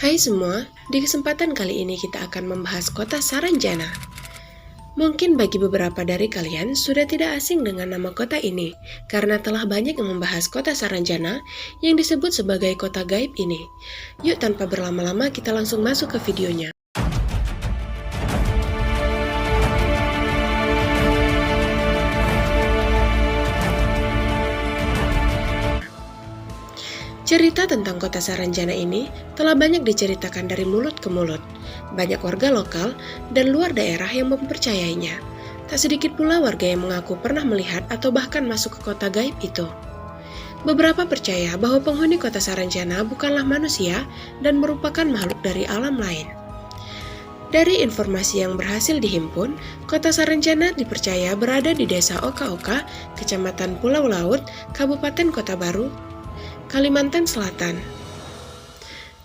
Hai semua, di kesempatan kali ini kita akan membahas kota Saranjana. Mungkin bagi beberapa dari kalian sudah tidak asing dengan nama kota ini, karena telah banyak yang membahas kota Saranjana yang disebut sebagai kota gaib ini. Yuk tanpa berlama-lama kita langsung masuk ke videonya. Cerita tentang kota Saranjana ini telah banyak diceritakan dari mulut ke mulut. Banyak warga lokal dan luar daerah yang mempercayainya. Tak sedikit pula warga yang mengaku pernah melihat atau bahkan masuk ke kota gaib itu. Beberapa percaya bahwa penghuni kota Saranjana bukanlah manusia dan merupakan makhluk dari alam lain. Dari informasi yang berhasil dihimpun, kota Saranjana dipercaya berada di desa Oka-Oka, Kecamatan Pulau Laut, Kabupaten Kota Baru, Kalimantan Selatan.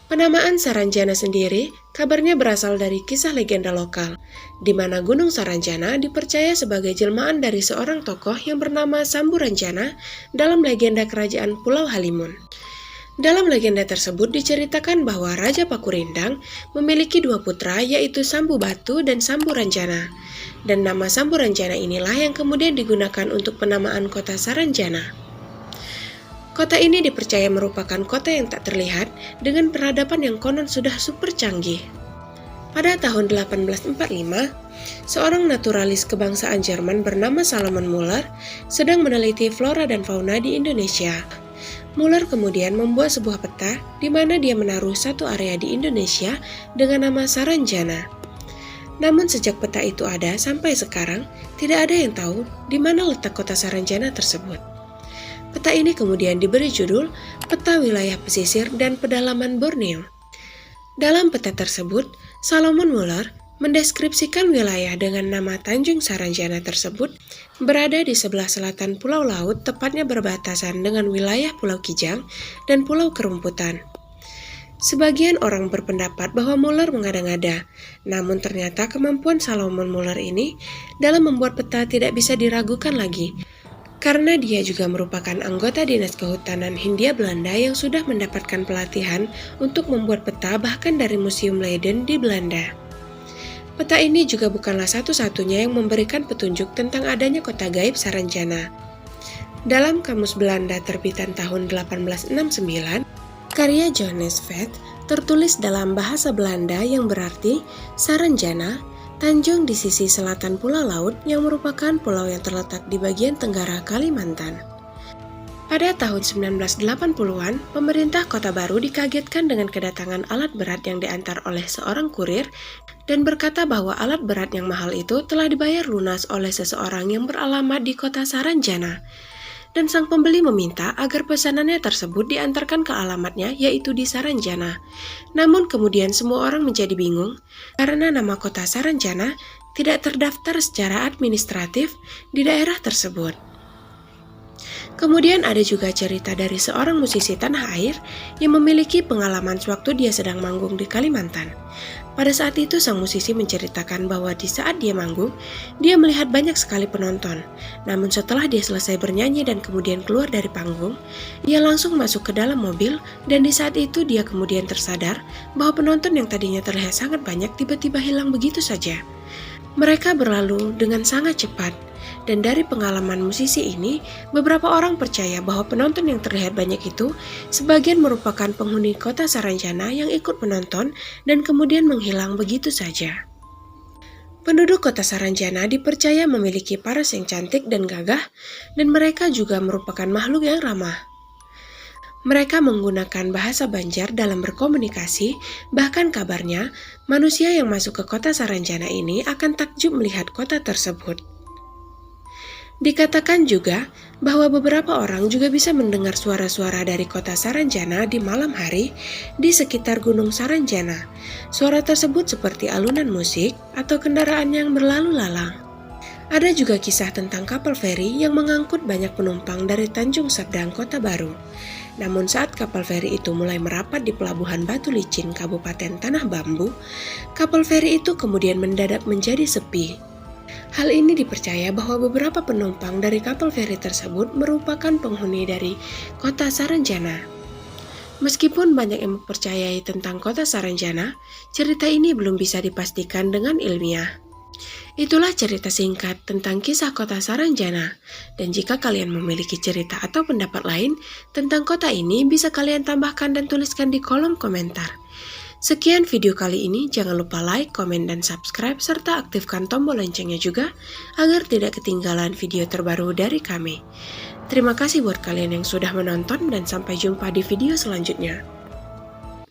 Penamaan Saranjana sendiri kabarnya berasal dari kisah legenda lokal, di mana Gunung Saranjana dipercaya sebagai jelmaan dari seorang tokoh yang bernama Samburanjana dalam legenda kerajaan Pulau Halimun. Dalam legenda tersebut diceritakan bahwa Raja Pakurindang memiliki dua putra yaitu Sambu Batu dan Samburanjana. Dan nama Samburanjana inilah yang kemudian digunakan untuk penamaan kota Saranjana. Kota ini dipercaya merupakan kota yang tak terlihat dengan peradaban yang konon sudah super canggih. Pada tahun 1845, seorang naturalis kebangsaan Jerman bernama Salomon Muller sedang meneliti flora dan fauna di Indonesia. Muller kemudian membuat sebuah peta di mana dia menaruh satu area di Indonesia dengan nama Saranjana. Namun sejak peta itu ada sampai sekarang, tidak ada yang tahu di mana letak kota Saranjana tersebut. Peta ini kemudian diberi judul Peta Wilayah Pesisir dan Pedalaman Borneo. Dalam peta tersebut, Salomon Muller mendeskripsikan wilayah dengan nama Tanjung Saranjana tersebut berada di sebelah selatan Pulau Laut, tepatnya berbatasan dengan wilayah Pulau Kijang dan Pulau Kerumputan. Sebagian orang berpendapat bahwa Muller mengada-ngada, namun ternyata kemampuan Salomon Muller ini dalam membuat peta tidak bisa diragukan lagi, karena dia juga merupakan anggota Dinas Kehutanan Hindia Belanda yang sudah mendapatkan pelatihan untuk membuat peta bahkan dari Museum Leiden di Belanda. Peta ini juga bukanlah satu-satunya yang memberikan petunjuk tentang adanya kota gaib Saranjana. Dalam Kamus Belanda terbitan tahun 1869, karya Johannes Vet tertulis dalam bahasa Belanda yang berarti Saranjana, Tanjung di sisi selatan Pulau Laut yang merupakan pulau yang terletak di bagian tenggara Kalimantan. Pada tahun 1980-an, pemerintah Kota Baru dikagetkan dengan kedatangan alat berat yang diantar oleh seorang kurir dan berkata bahwa alat berat yang mahal itu telah dibayar lunas oleh seseorang yang beralamat di kota Saranjana. Dan sang pembeli meminta agar pesanannya tersebut diantarkan ke alamatnya yaitu di Saranjana. Namun kemudian semua orang menjadi bingung karena nama kota Saranjana tidak terdaftar secara administratif di daerah tersebut. Kemudian ada juga cerita dari seorang musisi tanah air yang memiliki pengalaman sewaktu dia sedang manggung di Kalimantan. Pada saat itu sang musisi menceritakan bahwa di saat dia manggung, dia melihat banyak sekali penonton. Namun setelah dia selesai bernyanyi dan kemudian keluar dari panggung, dia langsung masuk ke dalam mobil dan di saat itu dia kemudian tersadar bahwa penonton yang tadinya terlihat sangat banyak tiba-tiba hilang begitu saja. Mereka berlalu dengan sangat cepat. Dan dari pengalaman musisi ini, beberapa orang percaya bahwa penonton yang terlihat banyak itu sebagian merupakan penghuni kota Saranjana yang ikut menonton dan kemudian menghilang begitu saja. Penduduk kota Saranjana dipercaya memiliki paras yang cantik dan gagah, dan mereka juga merupakan makhluk yang ramah. Mereka menggunakan bahasa Banjar dalam berkomunikasi, bahkan kabarnya manusia yang masuk ke kota Saranjana ini akan takjub melihat kota tersebut. Dikatakan juga bahwa beberapa orang juga bisa mendengar suara-suara dari kota Saranjana di malam hari di sekitar Gunung Saranjana. Suara tersebut seperti alunan musik atau kendaraan yang berlalu lalang. Ada juga kisah tentang kapal feri yang mengangkut banyak penumpang dari Tanjung Sabdang, Kota Baru. Namun saat kapal feri itu mulai merapat di pelabuhan Batu Licin, Kabupaten Tanah Bambu, kapal feri itu kemudian mendadak menjadi sepi. Hal ini dipercaya bahwa beberapa penumpang dari kapal feri tersebut merupakan penghuni dari kota Saranjana. Meskipun banyak yang mempercayai tentang kota Saranjana, cerita ini belum bisa dipastikan dengan ilmiah. Itulah cerita singkat tentang kisah kota Saranjana. Dan jika kalian memiliki cerita atau pendapat lain tentang kota ini, bisa kalian tambahkan dan tuliskan di kolom komentar. Sekian video kali ini, jangan lupa like, komen, dan subscribe, serta aktifkan tombol loncengnya juga, agar tidak ketinggalan video terbaru dari kami. Terima kasih buat kalian yang sudah menonton dan sampai jumpa di video selanjutnya.